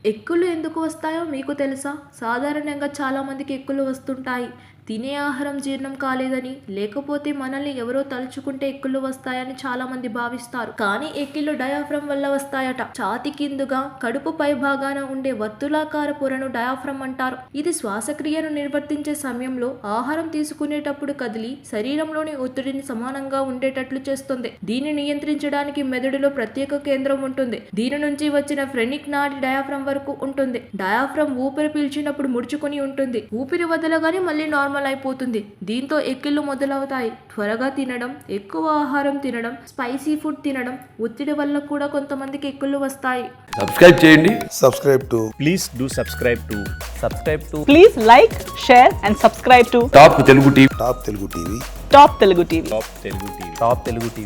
ఎక్కులు ఎందుకు వస్తాయో మీకు తెలుసా? సాధారణంగా చాలామందికి ఎక్కులు వస్తుంటాయి. తినే ఆహారం జీర్ణం కాలేదని, లేకపోతే మనల్ని ఎవరో తలుచుకుంటే ఎక్కులు వస్తాయని చాలామంది భావిస్తారు. కానీ ఎక్కిళ్ళు డయాఫ్రమ్ వల్ల వస్తాయట. ఛాతీ కిందుగా కడుపు పై భాగాన ఉండే వర్తులాకార పొరను డయాఫ్రమ్ అంటారు. ఇది శ్వాసక్రియను నిర్వర్తించే సమయంలో ఆహారం తీసుకునేటప్పుడు కదిలి శరీరంలోని ఒత్తిడిని సమానంగా ఉండేటట్లు చేస్తుంది. దీన్ని నియంత్రించడానికి మెదడులో ప్రత్యేక కేంద్రం ఉంటుంది. దీని నుంచి వచ్చిన ఫ్రెనిక్ నాడి డయాఫ్రమ్ వరకు ఉంటుంది. డయాఫ్రమ్ ఊపిరి పీల్చినప్పుడు ముడుచుకొని ఉంటుంది. ఊపిరి వదలగానే మళ్ళీ నార్మల్ అయిపోతుంది. దీంతో ఎక్కిళ్ళు మొదలవుతాయి. త్వరగా తినడం, ఎక్కువ ఆహారం తినడం, స్పైసీ ఫుడ్ తినడం, ఒత్తిడి వల్ల కూడా కొంతమందికి ఎక్కిళ్ళు వస్తాయి. సబ్స్క్రైబ్ చేయండి. Please do subscribe to Please like, share and subscribe to top Telugu TV. Top Telugu TV. Top Telugu TV.